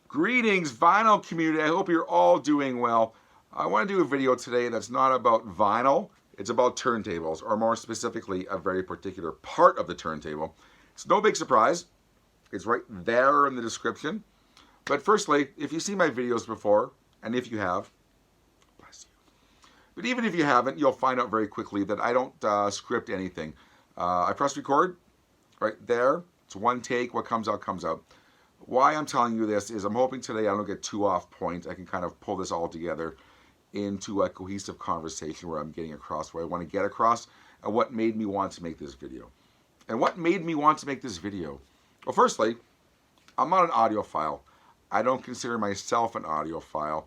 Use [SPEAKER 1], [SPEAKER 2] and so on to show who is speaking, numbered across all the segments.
[SPEAKER 1] Greetings, vinyl community. I hope you're all doing well. I want to do a video today that's not about vinyl. It's about turntables, or more specifically, a very particular part of the turntable. It's no big surprise. It's right there in the description. But firstly, if you've seen my videos before, and if you have, bless you. But even if you haven't, you'll find out very quickly that I don't script anything. I press record right there. It's one take. What comes out, comes out. Why I'm telling you this is I'm hoping today I don't get too off point. I can kind of pull this all together into a cohesive conversation where I'm getting across what I want to get across and what made me want to make this video. And what made me want to make this video? Well, firstly, I'm not an audiophile. I don't consider myself an audiophile.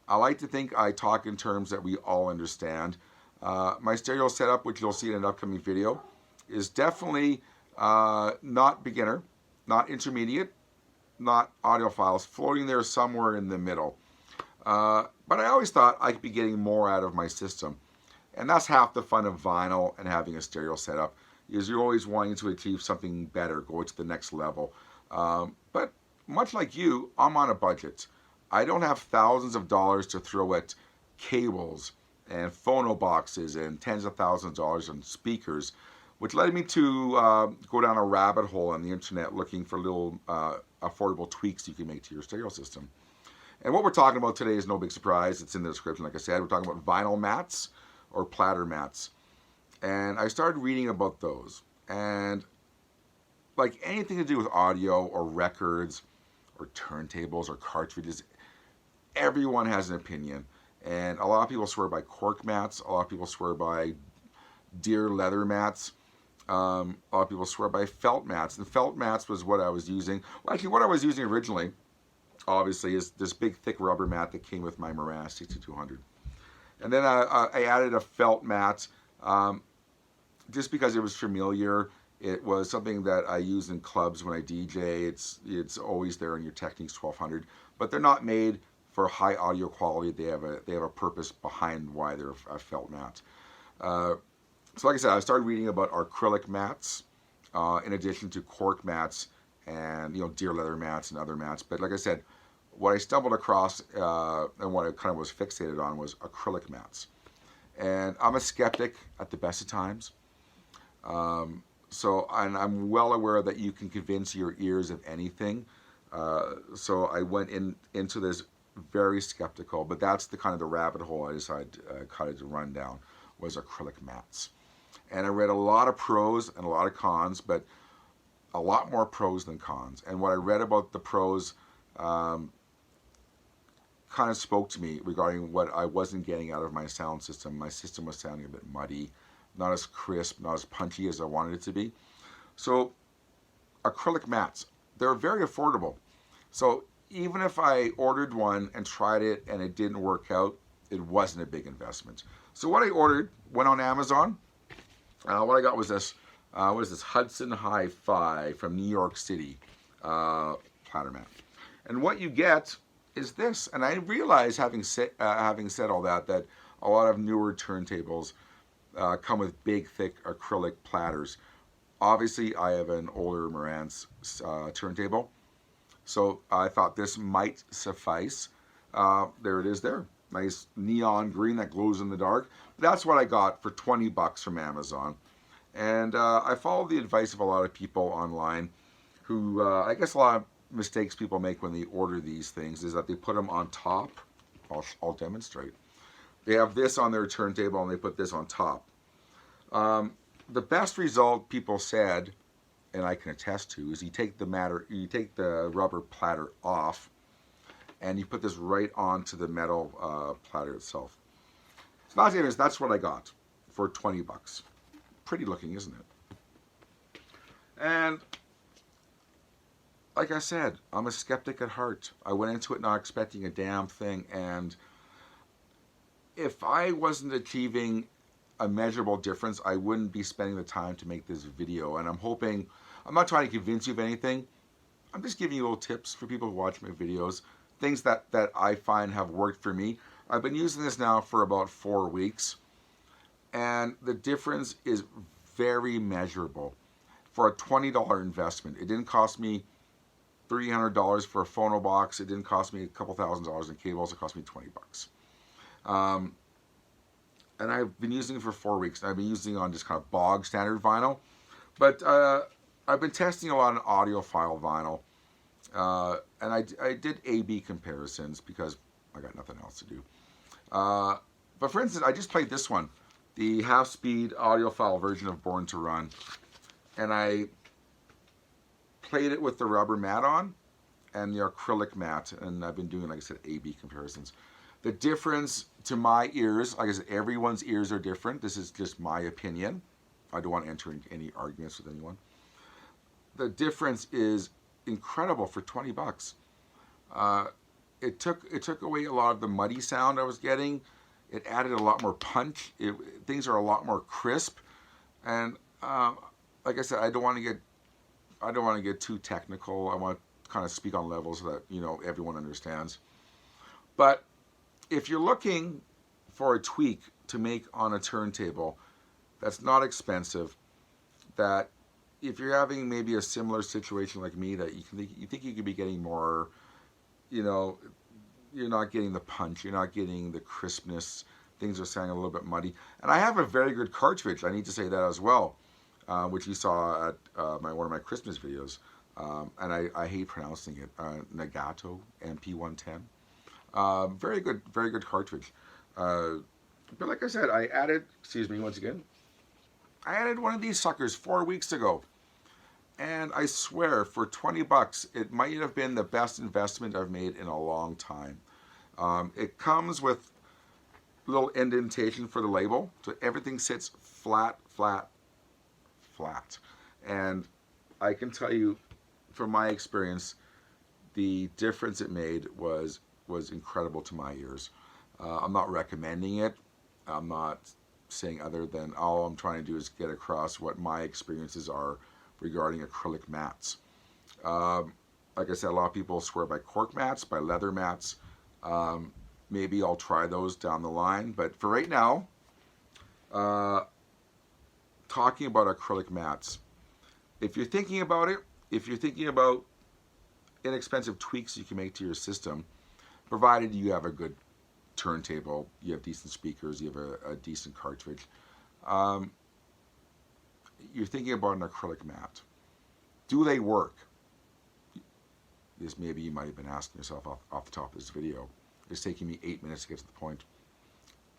[SPEAKER 1] I like to think I talk in terms that we all understand. My stereo setup, which you'll see in an upcoming video, is definitely not beginner, not intermediate, not audiophiles, floating there somewhere in the middle. But I always thought I could be getting more out of my system. And that's half the fun of vinyl and having a stereo setup, is you're always wanting to achieve something better, go to the next level. But much like you, I'm on a budget. I don't have thousands of dollars to throw at cables and phono boxes and tens of thousands of dollars on speakers, which led me to go down a rabbit hole on the internet looking for little affordable tweaks you can make to your stereo system. And what we're talking about today is no big surprise. It's in the description, like I said. We're talking about vinyl mats or platter mats. And I started reading about those. And like anything to do with audio or records or turntables or cartridges, everyone has an opinion. And a lot of people swear by cork mats. A lot of people swear by deer leather mats. A lot of people swear by felt mats, and felt mats was what I was using. Well, actually, what I was using originally, obviously, is this big, thick rubber mat that came with my Marantz 6200. And then I added a felt mat just because it was familiar. It was something that I use in clubs when I DJ. It's always there in your Technics 1200, but they're not made for high audio quality. They have a purpose behind why they're a felt mat. So like I said, I started reading about acrylic mats, in addition to cork mats and deer leather mats and other mats. But like I said, what I stumbled across and what I kind of was fixated on was acrylic mats. And I'm a skeptic at the best of times. And I'm well aware that you can convince your ears of anything. So I went into this very skeptical, but that's the kind of the rabbit hole I decided to run down, was acrylic mats. And I read a lot of pros and a lot of cons, but a lot more pros than cons. And what I read about the pros kind of spoke to me regarding what I wasn't getting out of my sound system. My system was sounding a bit muddy, not as crisp, not as punchy as I wanted it to be. So acrylic mats, they're very affordable. So even if I ordered one and tried it and it didn't work out, it wasn't a big investment. So what I ordered, went on Amazon. What I got was this, what is this, Hudson Hi-Fi from New York City platter mat. And what you get is this. And I realize, having said all that a lot of newer turntables come with big, thick acrylic platters. Obviously, I have an older Marantz turntable, so I thought this might suffice. There it is there. Nice neon green that glows in the dark. That's what I got for 20 bucks from Amazon. And I followed the advice of a lot of people online who, I guess a lot of mistakes people make when they order these things is that they put them on top. I'll demonstrate. They have this on their turntable and they put this on top. The best result, people said, and I can attest to, is you take the rubber platter off and you put this right onto the metal platter itself. So that's what I got for 20 bucks. Pretty looking, isn't it? And like I said, I'm a skeptic at heart. I went into it not expecting a damn thing, and if I wasn't achieving a measurable difference, I wouldn't be spending the time to make this video. And I'm not trying to convince you of anything. I'm just giving you little tips for people who watch my videos, things that I find have worked for me. I've been using this now for about 4 weeks, and the difference is very measurable for a $20 investment. It didn't cost me $300 for a phono box. It didn't cost me a couple $1,000s in cables. It cost me $20. And I've been using it for 4 weeks. I've been using it on just kind of bog standard vinyl. But I've been testing a lot on audiophile vinyl. And I did A-B comparisons because I got nothing else to do. But for instance, I just played this one, the half-speed audiophile version of Born to Run. And I played it with the rubber mat on and the acrylic mat. And I've been doing, like I said, A-B comparisons. The difference to my ears, like I said, everyone's ears are different. This is just my opinion. I don't want to enter into any arguments with anyone. The difference is incredible for $20. It took away a lot of the muddy sound I was getting. It added a lot more punch. Things are a lot more crisp. And like I said, I don't want to get too technical. I want to kind of speak on levels that everyone understands. But if you're looking for a tweak to make on a turntable that's not expensive, that if you're having maybe a similar situation like me, that you think you could be getting more, you're not getting the punch, you're not getting the crispness, things are sounding a little bit muddy. And I have a very good cartridge, I need to say that as well, which you saw at one of my Christmas videos. And I hate pronouncing it, Nagato MP110. Very good cartridge. But like I said, I added one of these suckers 4 weeks ago. And I swear, for $20, it might have been the best investment I've made in a long time. It comes with a little indentation for the label, so everything sits flat. And I can tell you, from my experience, the difference it made was incredible to my ears. I'm not recommending it. I'm not saying other than all I'm trying to do is get across what my experiences are regarding acrylic mats. Like I said, a lot of people swear by cork mats, by leather mats. Maybe I'll try those down the line. But for right now, talking about acrylic mats, if you're thinking about it, if you're thinking about inexpensive tweaks you can make to your system, provided you have a good turntable, you have decent speakers, you have a decent cartridge, you're thinking about an acrylic mat. Do they work? This maybe you might have been asking yourself off the top of this video. It's taking me 8 minutes to get to the point.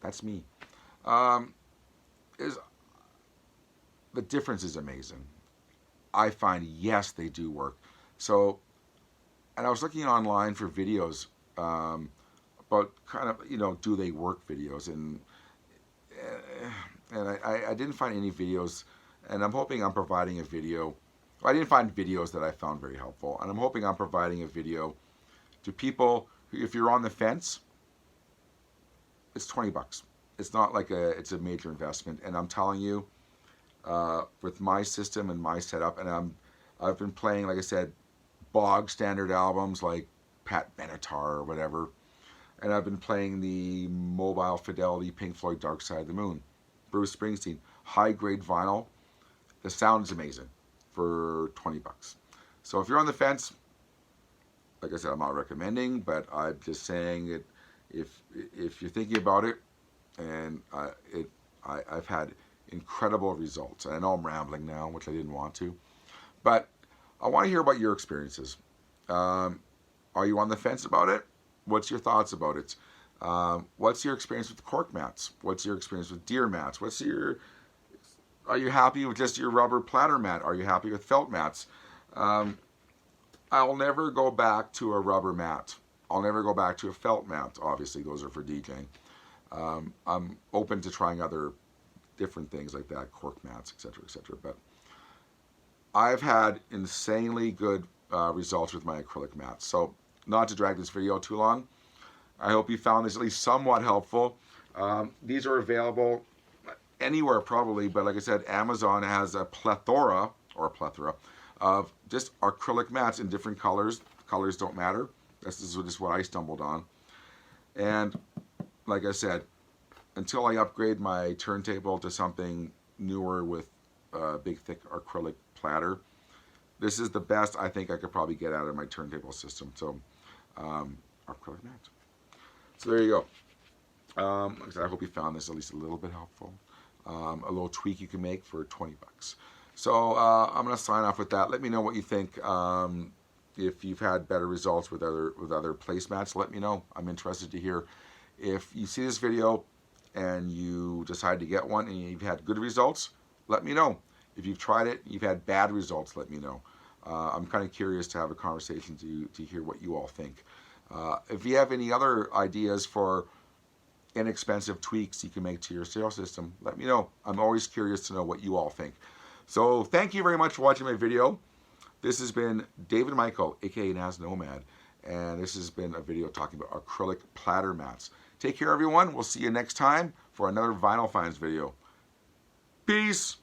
[SPEAKER 1] That's me. The difference is amazing. I find, yes, they do work. So, and I was looking online for videos about kind of, do they work videos, and I didn't find any videos, and I'm hoping I'm providing a video. I didn't find videos that I found very helpful, and I'm hoping I'm providing a video to people who, if you're on the fence, it's $20. It's not like it's a major investment, and I'm telling you, with my system and my setup, and I've been playing, like I said, bog standard albums like Pat Benatar or whatever, and I've been playing the Mobile Fidelity Pink Floyd Dark Side of the Moon, Bruce Springsteen, high grade vinyl. The sound is amazing for $20. So if you're on the fence, like I said, I'm not recommending, but I'm just saying it. If you're thinking about it, and I've had incredible results. I know I'm rambling now, which I didn't want to, but I want to hear about your experiences. Are you on the fence about it? What's your thoughts about it? What's your experience with cork mats? What's your experience with deer mats? Are you happy with just your rubber platter mat? Are you happy with felt mats? I'll never go back to a rubber mat. I'll never go back to a felt mat. Obviously, those are for DJing. I'm open to trying other different things like that, cork mats, etc., etc. But I've had insanely good results with my acrylic mats. So, not to drag this video too long, I hope you found this at least somewhat helpful. These are available anywhere probably, but like I said, Amazon has a plethora of just acrylic mats in different colors. Colors don't matter. This is just what I stumbled on. And like I said, until I upgrade my turntable to something newer with a big thick acrylic platter, this is the best I think I could probably get out of my turntable system. So, acrylic mat. So there you go. Like I said, I hope you found this at least a little bit helpful. A little tweak you can make for 20 bucks. So I'm going to sign off with that. Let me know what you think. If you've had better results with other placemats, let me know. I'm interested to hear. If you see this video and you decide to get one and you've had good results, let me know. If you've tried it, you've had bad results, let me know. I'm kind of curious to have a conversation to hear what you all think. If you have any other ideas for inexpensive tweaks you can make to your stereo system, let me know. I'm always curious to know what you all think. So thank you very much for watching my video. This has been David Michael, aka Nazz Nomad, and this has been a video talking about acrylic platter mats. Take care, everyone. We'll see you next time for another Vinyl Finds video. Peace.